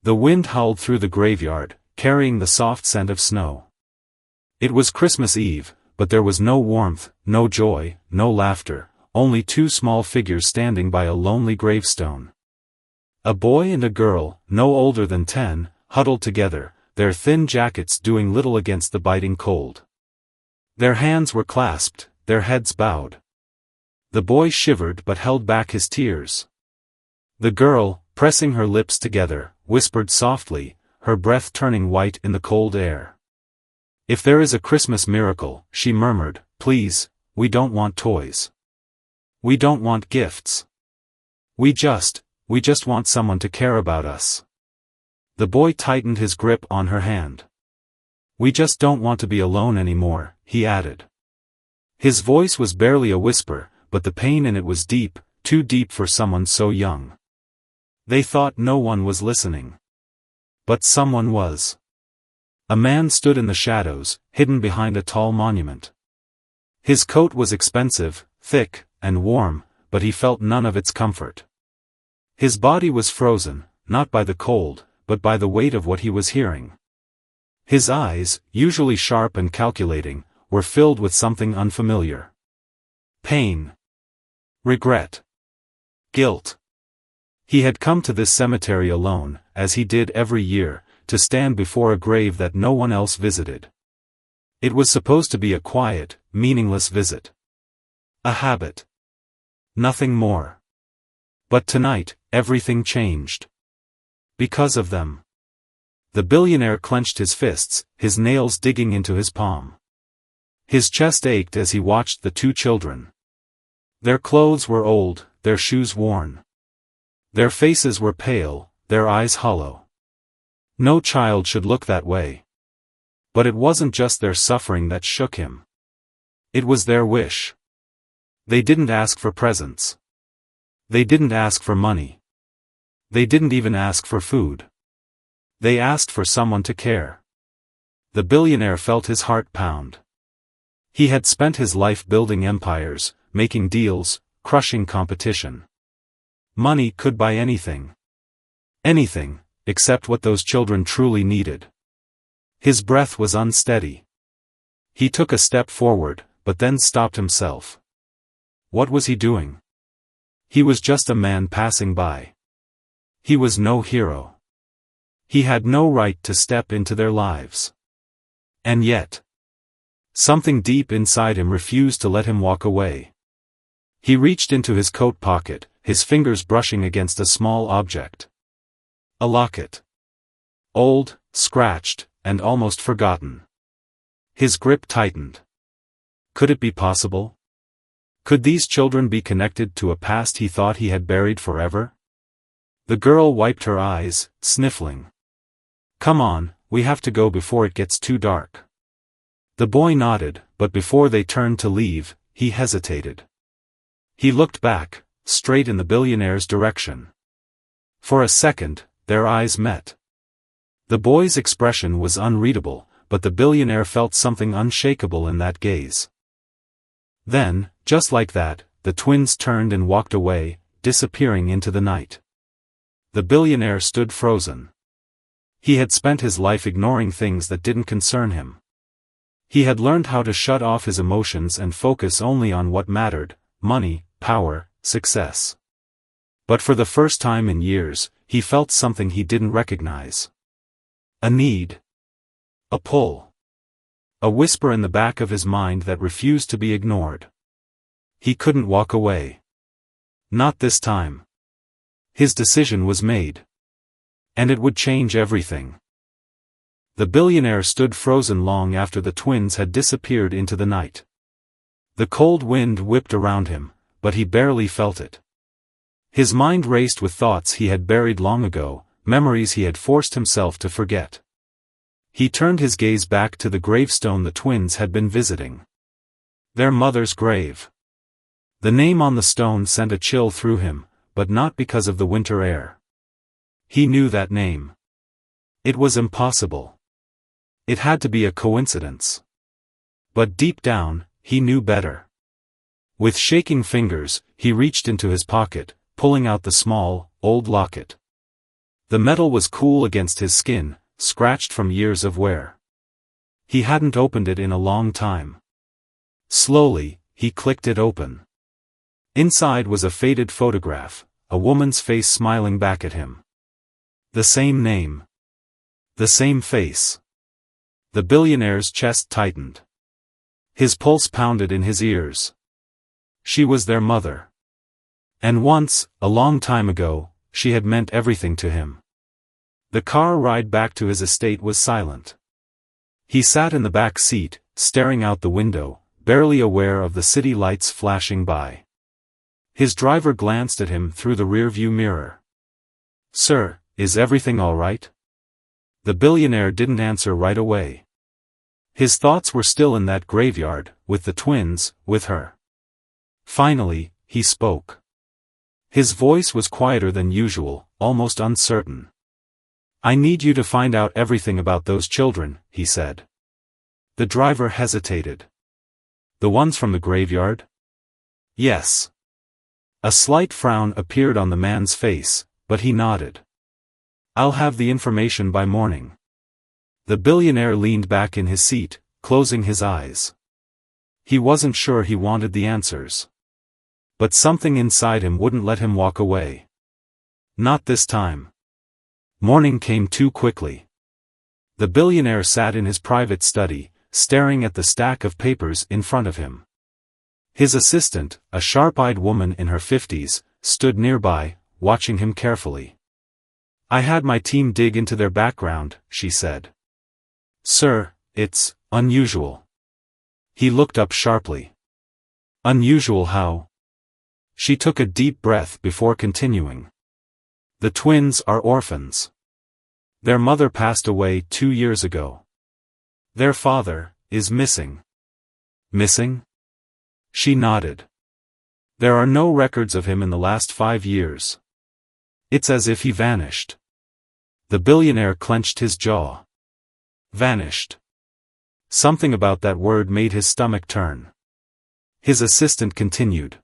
The wind howled through the graveyard, carrying the soft scent of snow. It was Christmas Eve, but there was no warmth, no joy, no laughter, only two small figures standing by a lonely gravestone. A boy and a girl, no older than 10, huddled together, their thin jackets doing little against the biting cold. Their hands were clasped, their heads bowed. The boy shivered but held back his tears. The girl, pressing her lips together, whispered softly, her breath turning white in the cold air. "If there is a Christmas miracle," she murmured, "please, we don't want toys. We don't want gifts. We just want someone to care about us." The boy tightened his grip on her hand. "We just don't want to be alone anymore," he added. His voice was barely a whisper, but the pain in it was deep, too deep for someone so young. They thought no one was listening. But someone was. A man stood in the shadows, hidden behind a tall monument. His coat was expensive, thick, and warm, but he felt none of its comfort. His body was frozen, not by the cold, but by the weight of what he was hearing. His eyes, usually sharp and calculating, were filled with something unfamiliar. Pain. Regret. Guilt. He had come to this cemetery alone, as he did every year, to stand before a grave that no one else visited. It was supposed to be a quiet, meaningless visit. A habit. Nothing more. But tonight, everything changed. Because of them. The billionaire clenched his fists, his nails digging into his palm. His chest ached as he watched the two children. Their clothes were old, their shoes worn. Their faces were pale, their eyes hollow. No child should look that way. But it wasn't just their suffering that shook him. It was their wish. They didn't ask for presents. They didn't ask for money. They didn't even ask for food. They asked for someone to care. The billionaire felt his heart pound. He had spent his life building empires, making deals, crushing competition. Money could buy anything. Anything, except what those children truly needed. His breath was unsteady. He took a step forward, but then stopped himself. What was he doing? He was just a man passing by. He was no hero. He had no right to step into their lives. And yet, something deep inside him refused to let him walk away. He reached into his coat pocket, his fingers brushing against a small object. A locket. Old, scratched, and almost forgotten. His grip tightened. Could it be possible? Could these children be connected to a past he thought he had buried forever? The girl wiped her eyes, sniffling. "Come on, we have to go before it gets too dark." The boy nodded, but before they turned to leave, he hesitated. He looked back, straight in the billionaire's direction. For a second, their eyes met. The boy's expression was unreadable, but the billionaire felt something unshakable in that gaze. Then, just like that, the twins turned and walked away, disappearing into the night. The billionaire stood frozen. He had spent his life ignoring things that didn't concern him. He had learned how to shut off his emotions and focus only on what mattered: money, power, success. But for the first time in years, he felt something he didn't recognize. A need. A pull. A whisper in the back of his mind that refused to be ignored. He couldn't walk away. Not this time. His decision was made. And it would change everything. The billionaire stood frozen long after the twins had disappeared into the night. The cold wind whipped around him, but he barely felt it. His mind raced with thoughts he had buried long ago, memories he had forced himself to forget. He turned his gaze back to the gravestone the twins had been visiting. Their mother's grave. The name on the stone sent a chill through him, but not because of the winter air. He knew that name. It was impossible. It had to be a coincidence. But deep down, he knew better. With shaking fingers, he reached into his pocket, pulling out the small, old locket. The metal was cool against his skin, scratched from years of wear. He hadn't opened it in a long time. Slowly, he clicked it open. Inside was a faded photograph, a woman's face smiling back at him. The same name. The same face. The billionaire's chest tightened. His pulse pounded in his ears. She was their mother. And once, a long time ago, she had meant everything to him. The car ride back to his estate was silent. He sat in the back seat, staring out the window, barely aware of the city lights flashing by. His driver glanced at him through the rearview mirror. "Sir, is everything all right?" The billionaire didn't answer right away. His thoughts were still in that graveyard, with the twins, with her. Finally, he spoke. His voice was quieter than usual, almost uncertain. "I need you to find out everything about those children," he said. The driver hesitated. "The ones from the graveyard?" "Yes." A slight frown appeared on the man's face, but he nodded. "I'll have the information by morning." The billionaire leaned back in his seat, closing his eyes. He wasn't sure he wanted the answers. But something inside him wouldn't let him walk away. Not this time. Morning came too quickly. The billionaire sat in his private study, staring at the stack of papers in front of him. His assistant, a sharp-eyed woman in her 50s, stood nearby, watching him carefully. "I had my team dig into their background," she said. "Sir, it's unusual." He looked up sharply. "Unusual how?" She took a deep breath before continuing. "The twins are orphans. Their mother passed away 2 years ago. Their father is missing." "Missing?" She nodded. "There are no records of him in the last 5 years. It's as if he vanished." The billionaire clenched his jaw. Vanished. Something about that word made his stomach turn. His assistant continued.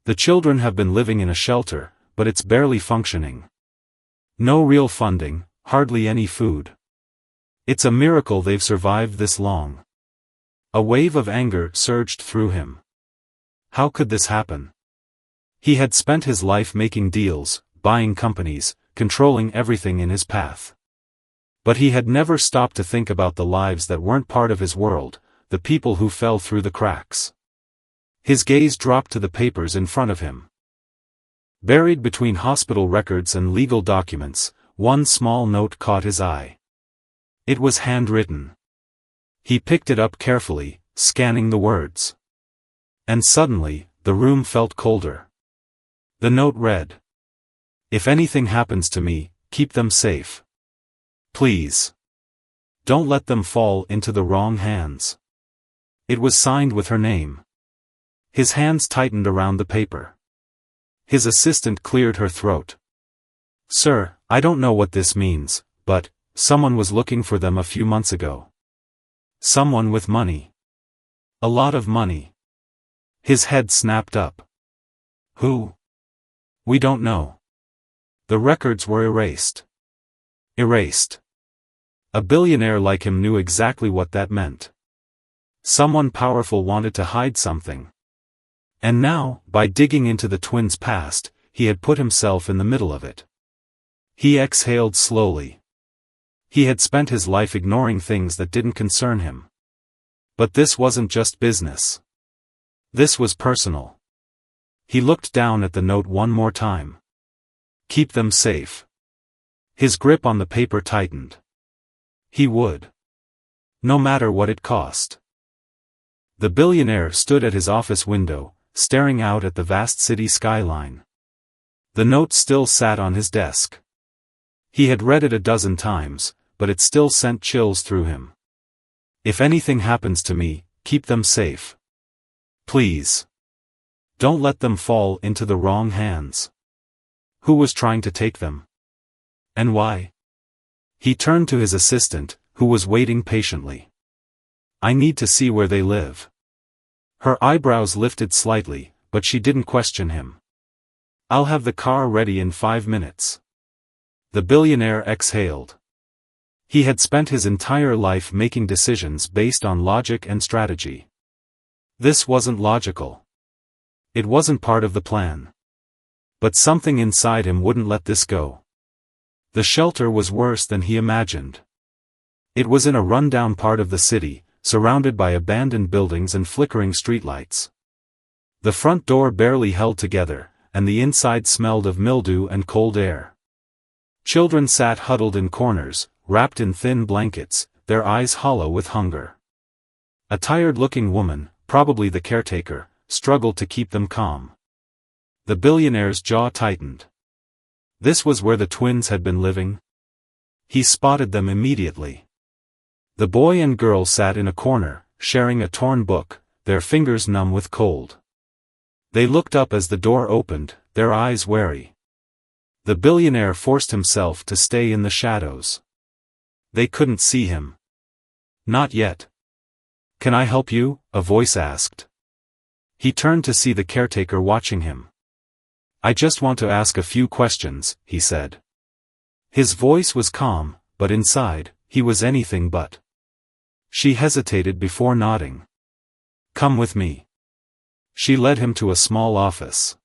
"The children have been living in a shelter, but it's barely functioning. No real funding, hardly any food. It's a miracle they've survived this long." A wave of anger surged through him. How could this happen? He had spent his life making deals, buying companies, controlling everything in his path. But he had never stopped to think about the lives that weren't part of his world, the people who fell through the cracks. His gaze dropped to the papers in front of him. Buried between hospital records and legal documents, one small note caught his eye. It was handwritten. He picked it up carefully, scanning the words. And suddenly, the room felt colder. The note read, "If anything happens to me, keep them safe. Please. Don't let them fall into the wrong hands." It was signed with her name. His hands tightened around the paper. His assistant cleared her throat. "Sir, I don't know what this means, but someone was looking for them a few months ago. Someone with money. A lot of money." His head snapped up. "Who?" "We don't know. The records were erased." Erased. A billionaire like him knew exactly what that meant. Someone powerful wanted to hide something. And now, by digging into the twins' past, he had put himself in the middle of it. He exhaled slowly. He had spent his life ignoring things that didn't concern him. But this wasn't just business. This was personal. He looked down at the note one more time. "Keep them safe." His grip on the paper tightened. He would. No matter what it cost. The billionaire stood at his office window, staring out at the vast city skyline. The note still sat on his desk. He had read it a dozen times, but it still sent chills through him. "If anything happens to me, keep them safe. Please. Don't let them fall into the wrong hands." Who was trying to take them? And why? He turned to his assistant, who was waiting patiently. "I need to see where they live." Her eyebrows lifted slightly, but she didn't question him. "I'll have the car ready in 5 minutes." The billionaire exhaled. He had spent his entire life making decisions based on logic and strategy. This wasn't logical. It wasn't part of the plan. But something inside him wouldn't let this go. The shelter was worse than he imagined. It was in a rundown part of the city, surrounded by abandoned buildings and flickering streetlights. The front door barely held together, and the inside smelled of mildew and cold air. Children sat huddled in corners, wrapped in thin blankets, their eyes hollow with hunger. A tired-looking woman, probably the caretaker, struggled to keep them calm. The billionaire's jaw tightened. This was where the twins had been living? He spotted them immediately. The boy and girl sat in a corner, sharing a torn book, their fingers numb with cold. They looked up as the door opened, their eyes wary. The billionaire forced himself to stay in the shadows. They couldn't see him. Not yet. "Can I help you?" a voice asked. He turned to see the caretaker watching him. "I just want to ask a few questions," he said. His voice was calm, but inside, he was anything but. She hesitated before nodding. "Come with me." She led him to a small office.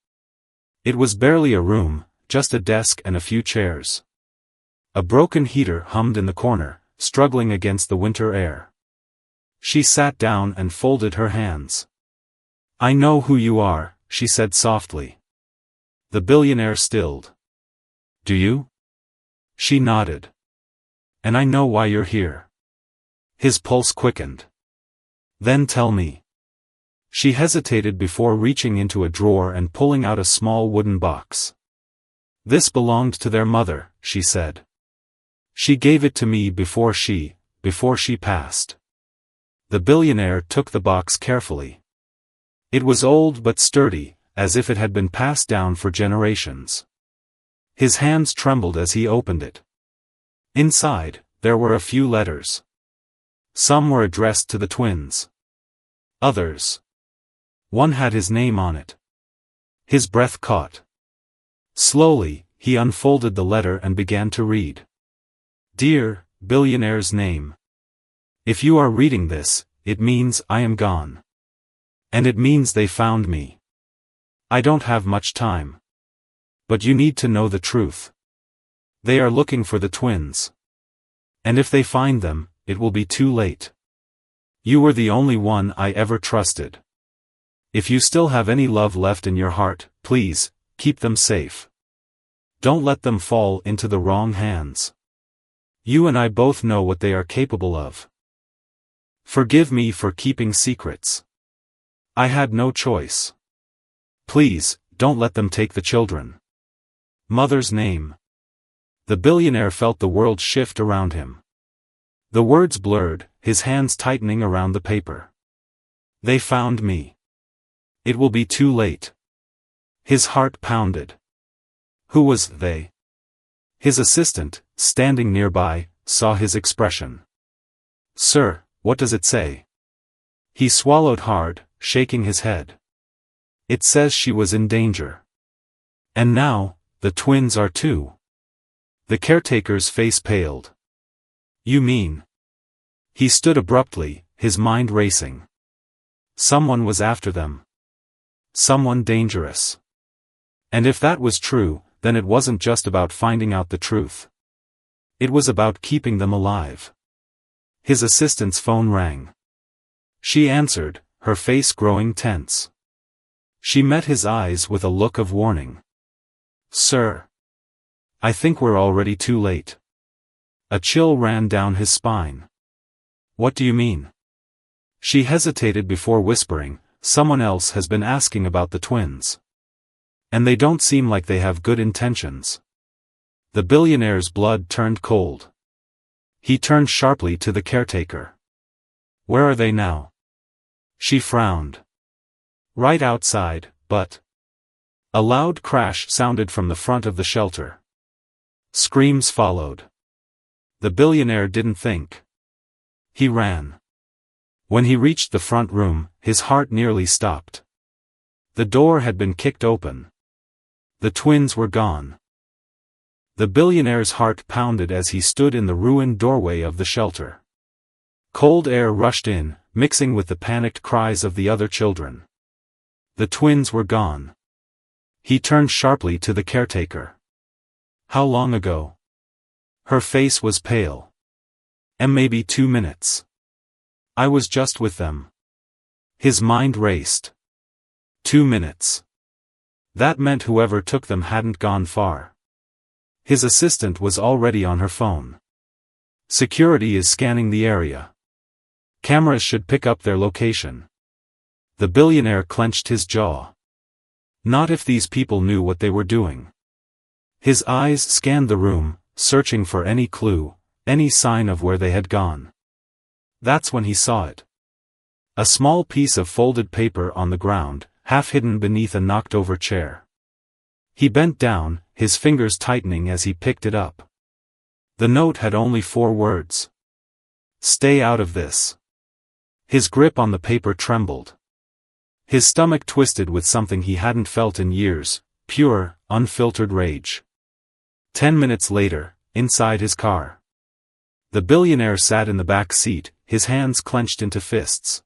It was barely a room, just a desk and a few chairs. A broken heater hummed in the corner, struggling against the winter air. She sat down and folded her hands. "I know who you are," she said softly. The billionaire stilled. "Do you?" She nodded. "And I know why you're here." His pulse quickened. "Then tell me." She hesitated before reaching into a drawer and pulling out a small wooden box. "This belonged to their mother," she said. "She gave it to me before she passed." The billionaire took the box carefully. It was old but sturdy, as if it had been passed down for generations. His hands trembled as he opened it. Inside, there were a few letters. Some were addressed to the twins. Others. One had his name on it. His breath caught. Slowly, he unfolded the letter and began to read. "Dear, billionaire's name. If you are reading this, it means I am gone. And it means they found me. I don't have much time. But you need to know the truth. They are looking for the twins. And if they find them, it will be too late. You were the only one I ever trusted. If you still have any love left in your heart, please, keep them safe. Don't let them fall into the wrong hands. You and I both know what they are capable of. Forgive me for keeping secrets. I had no choice. Please, don't let them take the children. Mother's name." The billionaire felt the world shift around him. The words blurred, his hands tightening around the paper. "They found me. It will be too late." His heart pounded. Who was they? His assistant, standing nearby, saw his expression. "Sir, what does it say?" He swallowed hard, shaking his head. "It says she was in danger. And now, the twins are too." The caretaker's face paled. "You mean?" He stood abruptly, his mind racing. Someone was after them. Someone dangerous. And if that was true, then it wasn't just about finding out the truth. It was about keeping them alive. His assistant's phone rang. She answered, her face growing tense. She met his eyes with a look of warning. "Sir. I think we're already too late." A chill ran down his spine. "What do you mean?" She hesitated before whispering, "Someone else has been asking about the twins. And they don't seem like they have good intentions." The billionaire's blood turned cold. He turned sharply to the caretaker. "Where are they now?" She frowned. "Right outside, but..." A loud crash sounded from the front of the shelter. Screams followed. The billionaire didn't think. He ran. When he reached the front room, his heart nearly stopped. The door had been kicked open. The twins were gone. The billionaire's heart pounded as he stood in the ruined doorway of the shelter. Cold air rushed in, mixing with the panicked cries of the other children. The twins were gone. He turned sharply to the caretaker. How long ago? Her face was pale. Maybe 2 minutes. I was just with them. His mind raced. 2 minutes. That meant whoever took them hadn't gone far. His assistant was already on her phone. Security is scanning the area. Cameras should pick up their location. The billionaire clenched his jaw. Not if these people knew what they were doing. His eyes scanned the room, searching for any clue, any sign of where they had gone. That's when he saw it. A small piece of folded paper on the ground, half hidden beneath a knocked-over chair. He bent down, his fingers tightening as he picked it up. The note had only 4 words. Stay out of this. His grip on the paper trembled. His stomach twisted with something he hadn't felt in years, pure, unfiltered rage. 10 minutes later, inside his car. The billionaire sat in the back seat, his hands clenched into fists.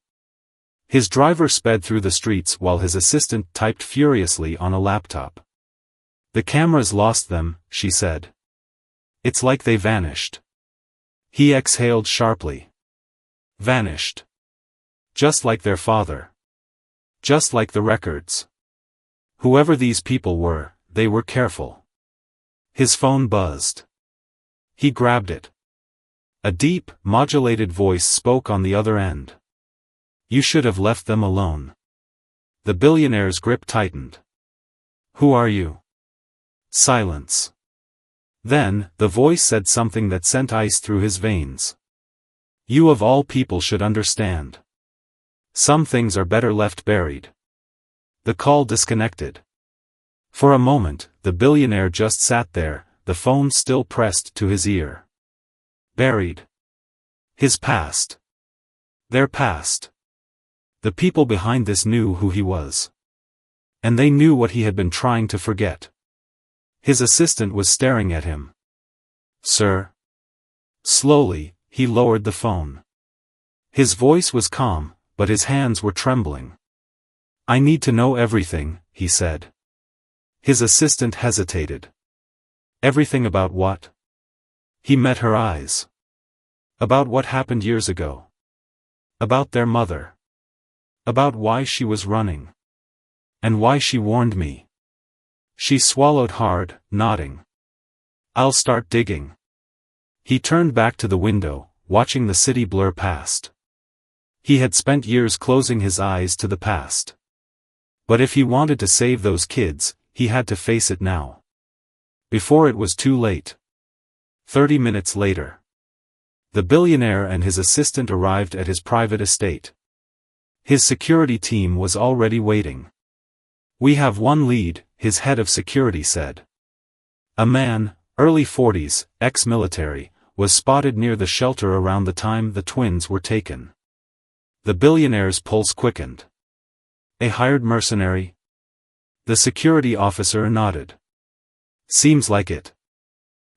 His driver sped through the streets while his assistant typed furiously on a laptop. The cameras lost them, she said. It's like they vanished. He exhaled sharply. Vanished. Just like their father. Just like the records. Whoever these people were, they were careful. His phone buzzed. He grabbed it. A deep, modulated voice spoke on the other end. You should have left them alone. The billionaire's grip tightened. Who are you? Silence. Then, the voice said something that sent ice through his veins. You of all people should understand. Some things are better left buried. The call disconnected. For a moment, the billionaire just sat there, the phone still pressed to his ear. Buried. His past. Their past. The people behind this knew who he was. And they knew what he had been trying to forget. His assistant was staring at him. Sir? Slowly, he lowered the phone. His voice was calm, but his hands were trembling. I need to know everything, he said. His assistant hesitated. Everything about what? He met her eyes. About what happened years ago. About their mother. About why she was running. And why she warned me. She swallowed hard, nodding. I'll start digging. He turned back to the window, watching the city blur past. He had spent years closing his eyes to the past. But if he wanted to save those kids, he had to face it now. Before it was too late. 30 minutes later. The billionaire and his assistant arrived at his private estate. His security team was already waiting. We have one lead, his head of security said. A man, early 40s, ex-military, was spotted near the shelter around the time the twins were taken. The billionaire's pulse quickened. A hired mercenary? The security officer nodded. Seems like it.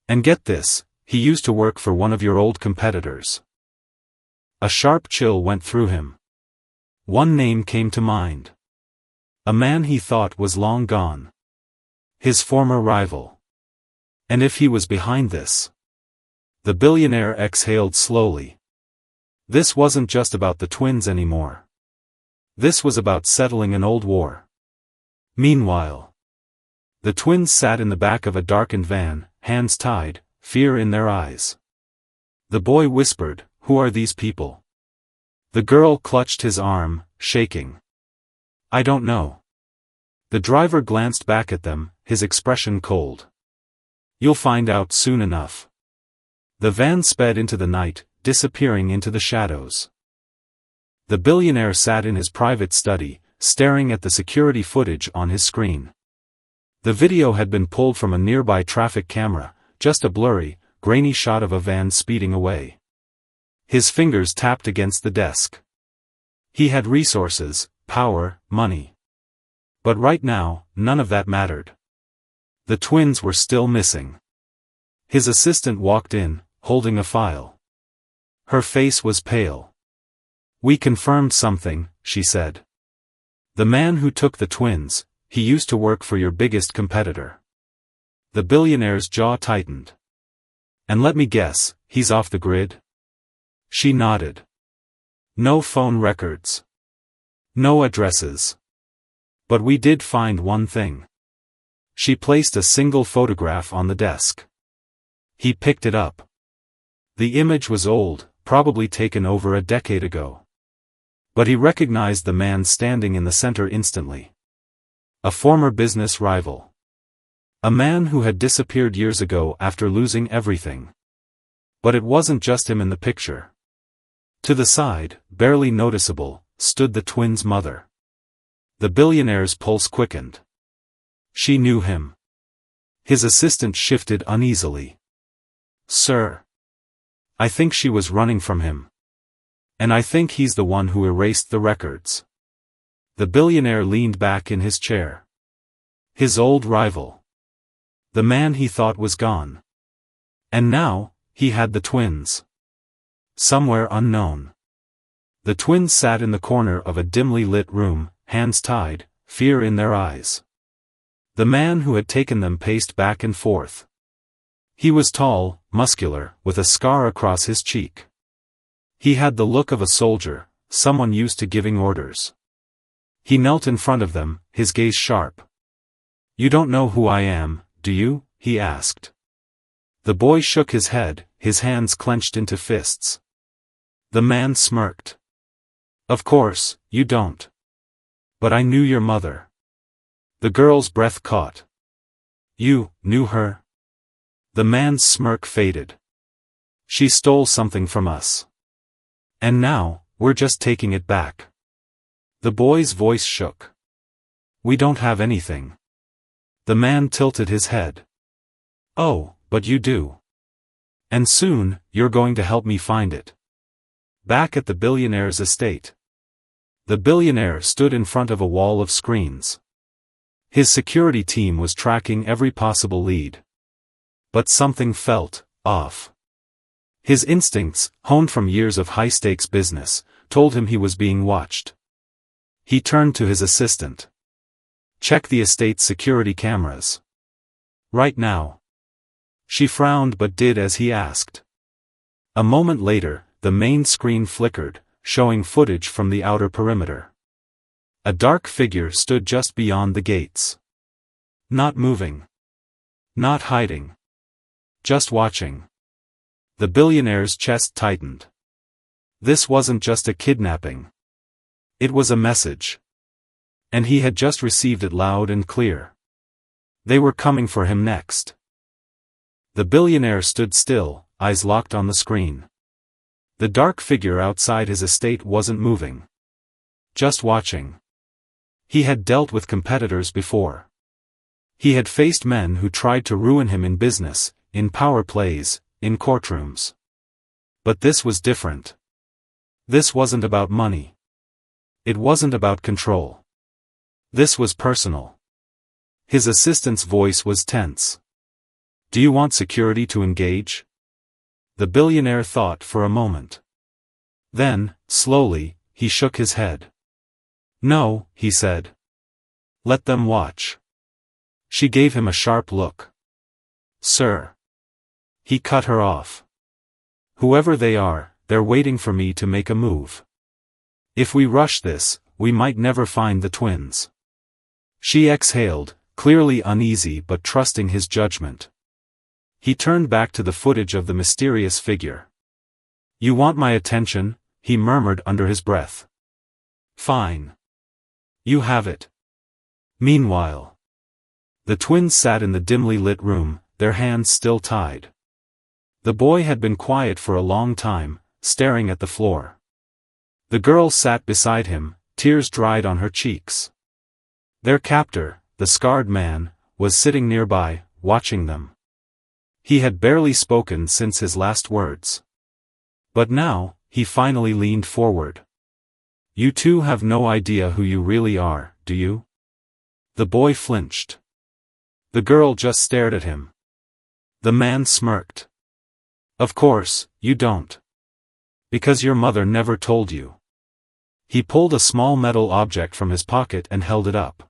And get this, he used to work for one of your old competitors. A sharp chill went through him. One name came to mind. A man he thought was long gone. His former rival. And if he was behind this? The billionaire exhaled slowly. This wasn't just about the twins anymore. This was about settling an old war. Meanwhile, the twins sat in the back of a darkened van, hands tied, fear in their eyes. The boy whispered, "Who are these people?" The girl clutched his arm, shaking. "I don't know." The driver glanced back at them, his expression cold. "You'll find out soon enough." The van sped into the night, disappearing into the shadows. The billionaire sat in his private study, staring at the security footage on his screen. The video had been pulled from a nearby traffic camera, just a blurry, grainy shot of a van speeding away. His fingers tapped against the desk. He had resources, power, money. But right now, none of that mattered. The twins were still missing. His assistant walked in, holding a file. Her face was pale. "We confirmed something," she said. "The man who took the twins, he used to work for your biggest competitor." The billionaire's jaw tightened. "And let me guess, he's off the grid?" She nodded. "No phone records. No addresses. But we did find one thing." She placed a single photograph on the desk. He picked it up. The image was old, probably taken over a decade ago. But he recognized the man standing in the center instantly. A former business rival. A man who had disappeared years ago after losing everything. But it wasn't just him in the picture. To the side, barely noticeable, stood the twins' mother. The billionaire's pulse quickened. She knew him. His assistant shifted uneasily. "Sir. I think she was running from him. And I think he's the one who erased the records." The billionaire leaned back in his chair. His old rival. The man he thought was gone. And now, he had the twins. Somewhere unknown. The twins sat in the corner of a dimly lit room, hands tied, fear in their eyes. The man who had taken them paced back and forth. He was tall, muscular, with a scar across his cheek. He had the look of a soldier, someone used to giving orders. He knelt in front of them, his gaze sharp. "You don't know who I am, do you?" he asked. The boy shook his head, his hands clenched into fists. The man smirked. "Of course, you don't. But I knew your mother." The girl's breath caught. "You knew her?" The man's smirk faded. "She stole something from us. And now, we're just taking it back." The boy's voice shook. "We don't have anything." The man tilted his head. "Oh, but you do. And soon, you're going to help me find it." Back at the billionaire's estate. The billionaire stood in front of a wall of screens. His security team was tracking every possible lead. But something felt off. His instincts, honed from years of high-stakes business, told him he was being watched. He turned to his assistant. "Check the estate's security cameras. Right now." She frowned but did as he asked. A moment later, the main screen flickered, showing footage from the outer perimeter. A dark figure stood just beyond the gates. Not moving. Not hiding. Just watching. The billionaire's chest tightened. This wasn't just a kidnapping. It was a message. And he had just received it loud and clear. They were coming for him next. The billionaire stood still, eyes locked on the screen. The dark figure outside his estate wasn't moving. Just watching. He had dealt with competitors before. He had faced men who tried to ruin him in business, in power plays, in courtrooms. But this was different. This wasn't about money. It wasn't about control. This was personal. His assistant's voice was tense. "Do you want security to engage?" The billionaire thought for a moment. Then, slowly, he shook his head. "No," he said. "Let them watch." She gave him a sharp look. "Sir." He cut her off. "Whoever they are, they're waiting for me to make a move. If we rush this, we might never find the twins." She exhaled, clearly uneasy but trusting his judgment. He turned back to the footage of the mysterious figure. "You want my attention?" he murmured under his breath. "Fine. You have it." Meanwhile, the twins sat in the dimly lit room, their hands still tied. The boy had been quiet for a long time, staring at the floor. The girl sat beside him, tears dried on her cheeks. Their captor, the scarred man, was sitting nearby, watching them. He had barely spoken since his last words. But now, he finally leaned forward. "You two have no idea who you really are, do you?" The boy flinched. The girl just stared at him. The man smirked. Of course, you don't. Because your mother never told you. He pulled a small metal object from his pocket and held it up.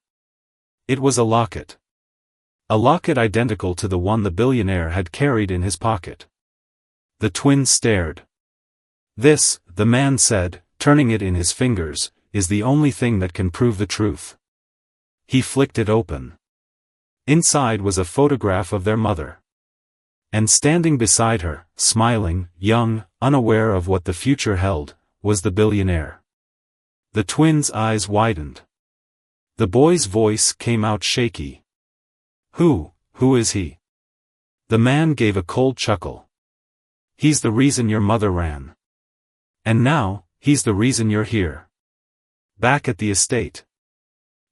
It was a locket. A locket identical to the one the billionaire had carried in his pocket. The twins stared. This, the man said, turning it in his fingers, is the only thing that can prove the truth. He flicked it open. Inside was a photograph of their mother. And standing beside her, smiling, young, unaware of what the future held, was the billionaire. The twins' eyes widened. The boy's voice came out shaky. Who is he? The man gave a cold chuckle. He's the reason your mother ran. And now, he's the reason you're here. Back at the estate.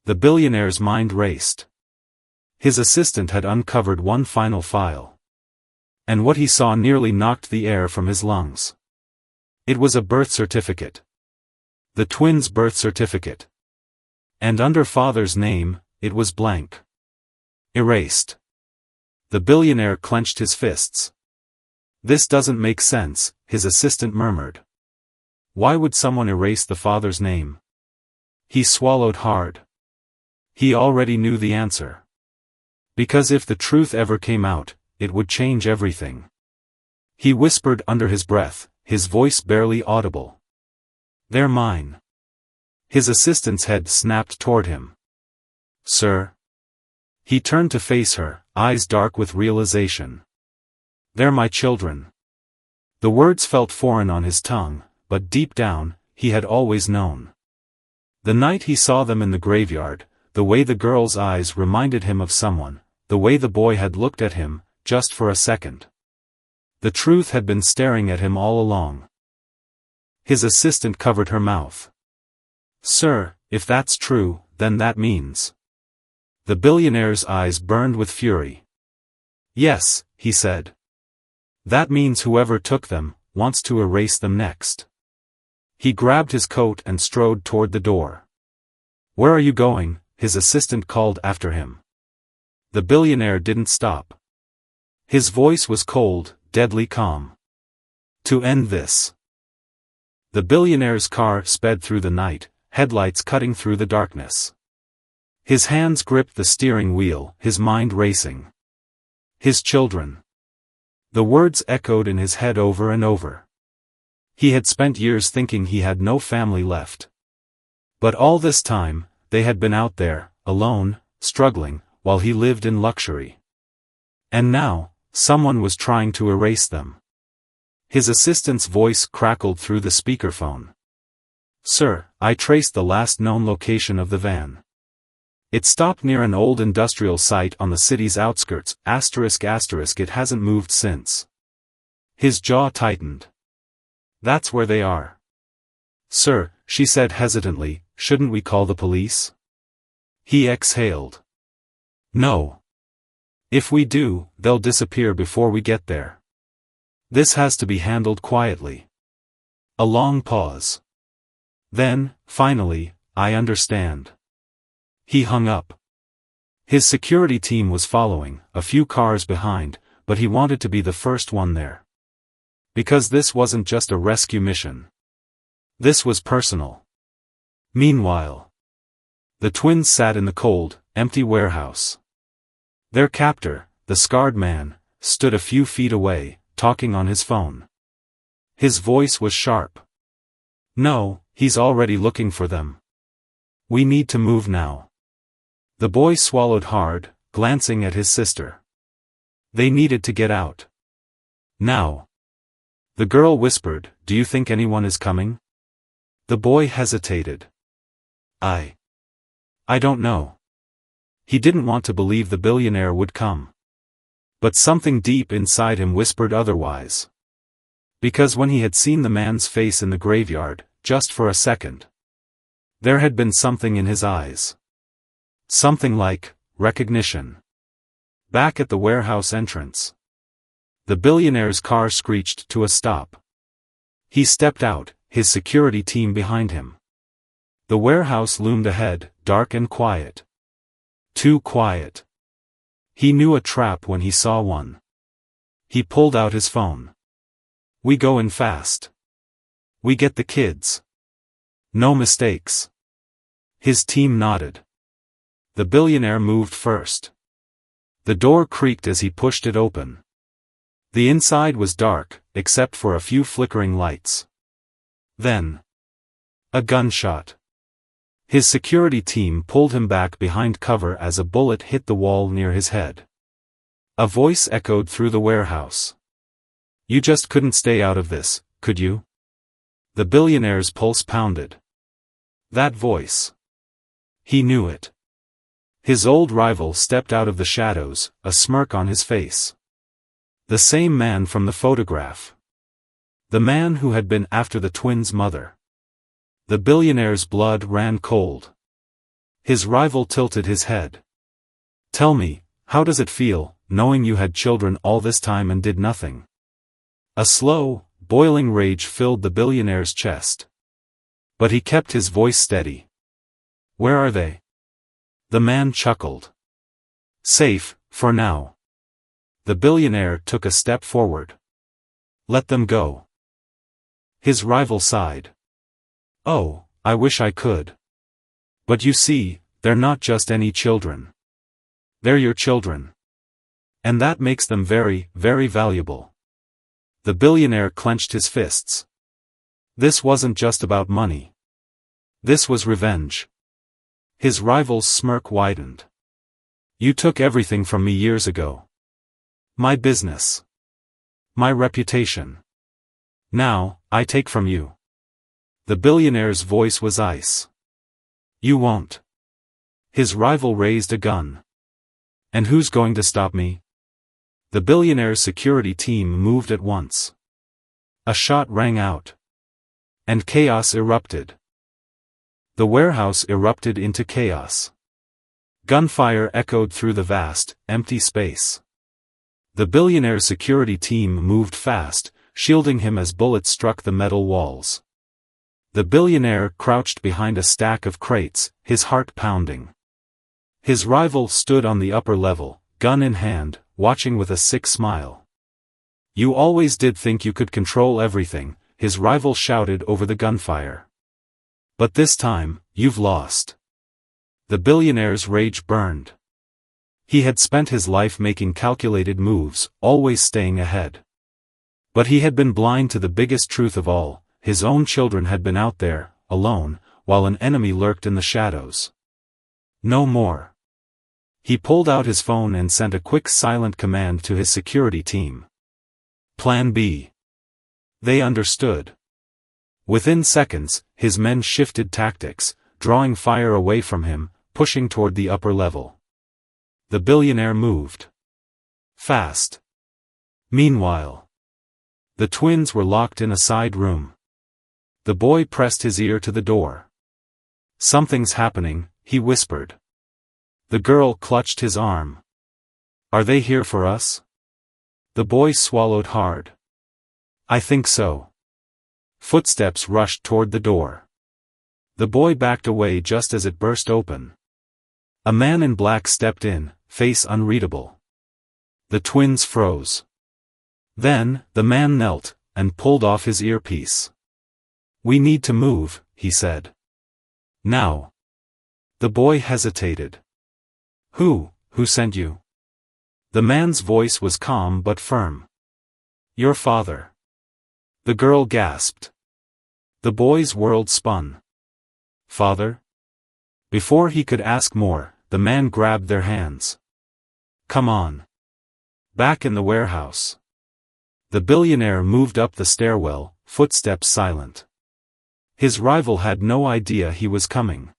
The billionaire's mind raced. His assistant had uncovered one final file. And what he saw nearly knocked the air from his lungs. It was a birth certificate. The twins' birth certificate. And under father's name, it was blank. Erased. The billionaire clenched his fists. This doesn't make sense, his assistant murmured. Why would someone erase the father's name? He swallowed hard. He already knew the answer. Because if the truth ever came out, it would change everything. He whispered under his breath, his voice barely audible. They're mine. His assistant's head snapped toward him. Sir? He turned to face her, eyes dark with realization. They're my children. The words felt foreign on his tongue, but deep down, he had always known. The night he saw them in the graveyard, the way the girl's eyes reminded him of someone, the way the boy had looked at him, just for a second. The truth had been staring at him all along. His assistant covered her mouth. Sir, if that's true, then that means. The billionaire's eyes burned with fury. Yes, he said. That means whoever took them, wants to erase them next. He grabbed his coat and strode toward the door. Where are you going? His assistant called after him. The billionaire didn't stop. His voice was cold, deadly calm. To end this. The billionaire's car sped through the night, headlights cutting through the darkness. His hands gripped the steering wheel, his mind racing. His children. The words echoed in his head over and over. He had spent years thinking he had no family left. But all this time, they had been out there, alone, struggling, while he lived in luxury. And now, someone was trying to erase them. His assistant's voice crackled through the speakerphone. Sir, I traced the last known location of the van. It stopped near an old industrial site on the city's outskirts, ***, it hasn't moved since. His jaw tightened. That's where they are. Sir, she said hesitantly, shouldn't we call the police? He exhaled. No. If we do, they'll disappear before we get there. This has to be handled quietly. A long pause. Then, finally, I understand. He hung up. His security team was following, a few cars behind, but he wanted to be the first one there. Because this wasn't just a rescue mission. This was personal. Meanwhile, the twins sat in the cold, empty warehouse. Their captor, the scarred man, stood a few feet away, talking on his phone. His voice was sharp. No, he's already looking for them. We need to move now. The boy swallowed hard, glancing at his sister. They needed to get out. Now. The girl whispered, do you think anyone is coming? The boy hesitated. I don't know. He didn't want to believe the billionaire would come. But something deep inside him whispered otherwise. Because when he had seen the man's face in the graveyard, just for a second, there had been something in his eyes. Something like recognition. Back at the warehouse entrance, the billionaire's car screeched to a stop. He stepped out, his security team behind him. The warehouse loomed ahead, dark and quiet. Too quiet. He knew a trap when he saw one. He pulled out his phone. We go in fast. We get the kids. No mistakes. His team nodded. The billionaire moved first. The door creaked as he pushed it open. The inside was dark, except for a few flickering lights. Then, a gunshot. His security team pulled him back behind cover as a bullet hit the wall near his head. A voice echoed through the warehouse. You just couldn't stay out of this, could you? The billionaire's pulse pounded. That voice. He knew it. His old rival stepped out of the shadows, a smirk on his face. The same man from the photograph. The man who had been after the twins' mother. The billionaire's blood ran cold. His rival tilted his head. Tell me, how does it feel, knowing you had children all this time and did nothing? A slow, boiling rage filled the billionaire's chest. But he kept his voice steady. Where are they? The man chuckled. Safe, for now. The billionaire took a step forward. Let them go. His rival sighed. Oh, I wish I could. But you see, they're not just any children. They're your children. And that makes them very, very valuable. The billionaire clenched his fists. This wasn't just about money. This was revenge. His rival's smirk widened. You took everything from me years ago. My business. My reputation. Now, I take from you. The billionaire's voice was ice. You won't. His rival raised a gun. And who's going to stop me? The billionaire's security team moved at once. A shot rang out. And chaos erupted. The warehouse erupted into chaos. Gunfire echoed through the vast, empty space. The billionaire's security team moved fast, shielding him as bullets struck the metal walls. The billionaire crouched behind a stack of crates, his heart pounding. His rival stood on the upper level, gun in hand, watching with a sick smile. You always did think you could control everything, his rival shouted over the gunfire. But this time, you've lost. The billionaire's rage burned. He had spent his life making calculated moves, always staying ahead. But he had been blind to the biggest truth of all. His own children had been out there, alone, while an enemy lurked in the shadows. No more. He pulled out his phone and sent a quick silent command to his security team. Plan B. They understood. Within seconds, his men shifted tactics, drawing fire away from him, pushing toward the upper level. The billionaire moved. Fast. Meanwhile, the twins were locked in a side room. The boy pressed his ear to the door. Something's happening, he whispered. The girl clutched his arm. Are they here for us? The boy swallowed hard. I think so. Footsteps rushed toward the door. The boy backed away just as it burst open. A man in black stepped in, face unreadable. The twins froze. Then, the man knelt, and pulled off his earpiece. We need to move, he said. Now. The boy hesitated. Who sent you? The man's voice was calm but firm. Your father. The girl gasped. The boy's world spun. Father? Before he could ask more, the man grabbed their hands. Come on. Back in the warehouse. The billionaire moved up the stairwell, footsteps silent. His rival had no idea he was coming.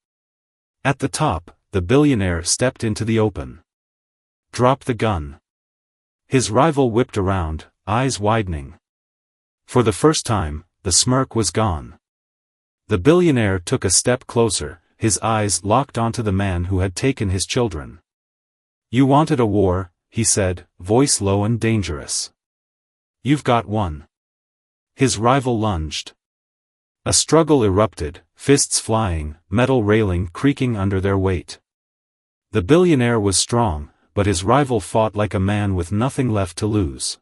At the top, the billionaire stepped into the open. Drop the gun. His rival whipped around, eyes widening. For the first time, the smirk was gone. The billionaire took a step closer, his eyes locked onto the man who had taken his children. You wanted a war, he said, voice low and dangerous. You've got one. His rival lunged. A struggle erupted, fists flying, metal railing creaking under their weight. The billionaire was strong, but his rival fought like a man with nothing left to lose.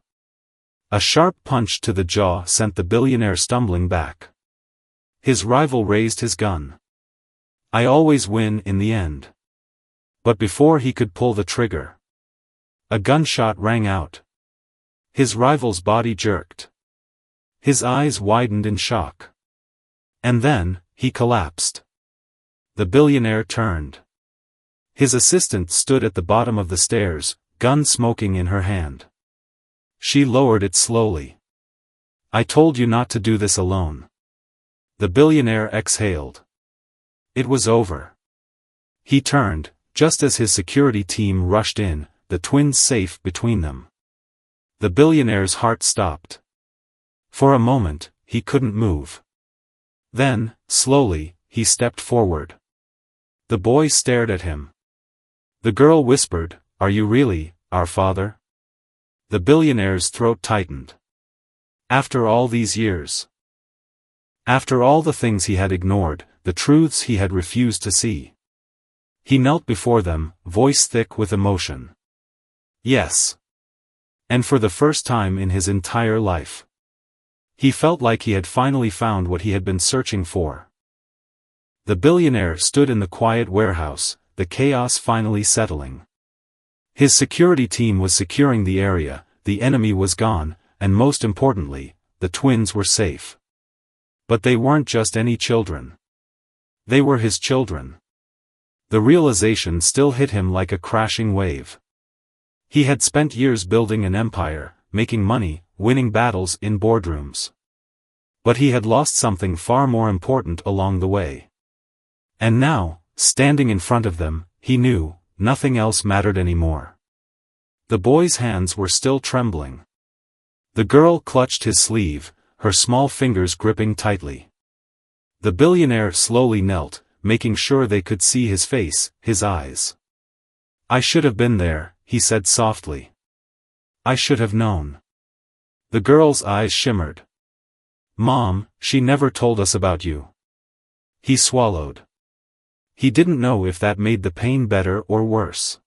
A sharp punch to the jaw sent the billionaire stumbling back. His rival raised his gun. "I always win in the end." But before he could pull the trigger, a gunshot rang out. His rival's body jerked. His eyes widened in shock. And then, he collapsed. The billionaire turned. His assistant stood at the bottom of the stairs, gun smoking in her hand. She lowered it slowly. "I told you not to do this alone." The billionaire exhaled. It was over. He turned, just as his security team rushed in, the twins safe between them. The billionaire's heart stopped. For a moment, he couldn't move. Then, slowly, he stepped forward. The boy stared at him. The girl whispered, "Are you really, our father?" The billionaire's throat tightened. After all these years. After all the things he had ignored, the truths he had refused to see. He knelt before them, voice thick with emotion. Yes. And for the first time in his entire life, he felt like he had finally found what he had been searching for. The billionaire stood in the quiet warehouse, the chaos finally settling. His security team was securing the area, the enemy was gone, and most importantly, the twins were safe. But they weren't just any children. They were his children. The realization still hit him like a crashing wave. He had spent years building an empire, making money, winning battles in boardrooms. But he had lost something far more important along the way. And now, standing in front of them, he knew, nothing else mattered anymore. The boy's hands were still trembling. The girl clutched his sleeve, her small fingers gripping tightly. The billionaire slowly knelt, making sure they could see his face, his eyes. "I should have been there," he said softly. "I should have known." The girl's eyes shimmered. "Mom, she never told us about you." He swallowed. He didn't know if that made the pain better or worse.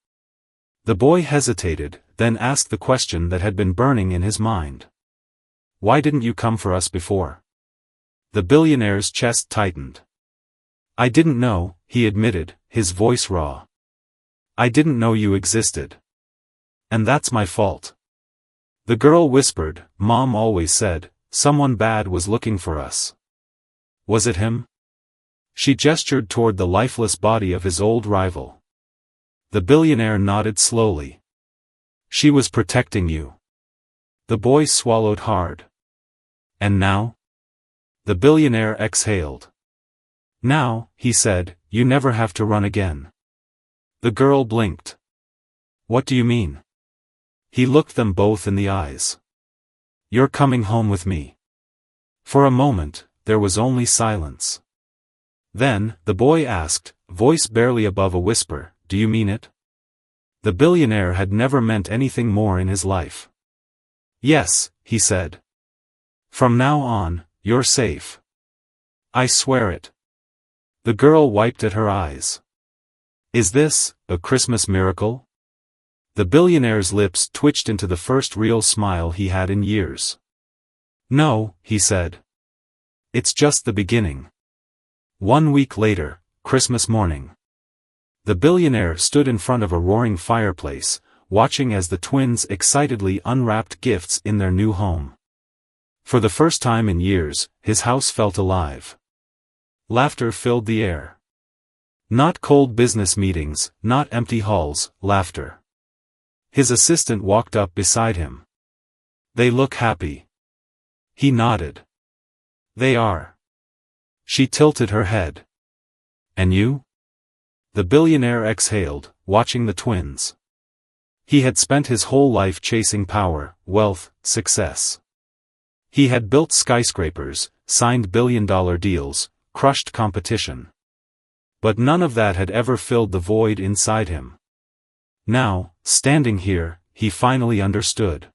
The boy hesitated, then asked the question that had been burning in his mind. "Why didn't you come for us before?" The billionaire's chest tightened. "I didn't know," he admitted, his voice raw. "I didn't know you existed. And that's my fault." The girl whispered, "Mom always said, someone bad was looking for us." "Was it him?" She gestured toward the lifeless body of his old rival. The billionaire nodded slowly. "She was protecting you." The boy swallowed hard. "And now?" The billionaire exhaled. "Now," he said, "you never have to run again." The girl blinked. "What do you mean?" He looked them both in the eyes. "You're coming home with me." For a moment, there was only silence. Then, the boy asked, voice barely above a whisper, "Do you mean it?" The billionaire had never meant anything more in his life. "Yes," he said. "From now on, you're safe. I swear it." The girl wiped at her eyes. "Is this a Christmas miracle?" The billionaire's lips twitched into the first real smile he had in years. "No," he said. "It's just the beginning." 1 week later, Christmas morning. The billionaire stood in front of a roaring fireplace, watching as the twins excitedly unwrapped gifts in their new home. For the first time in years, his house felt alive. Laughter filled the air. Not cold business meetings, not empty halls, laughter. His assistant walked up beside him. "They look happy." He nodded. "They are." She tilted her head. "And you?" The billionaire exhaled, watching the twins. He had spent his whole life chasing power, wealth, success. He had built skyscrapers, signed billion-dollar deals, crushed competition. But none of that had ever filled the void inside him. Now, standing here, he finally understood.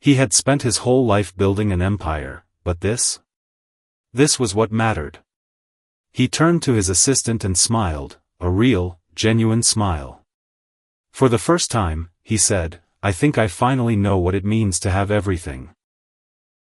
He had spent his whole life building an empire, but this? This was what mattered. He turned to his assistant and smiled, a real, genuine smile. "For the first time," he said, I think I finally know what it means to have everything.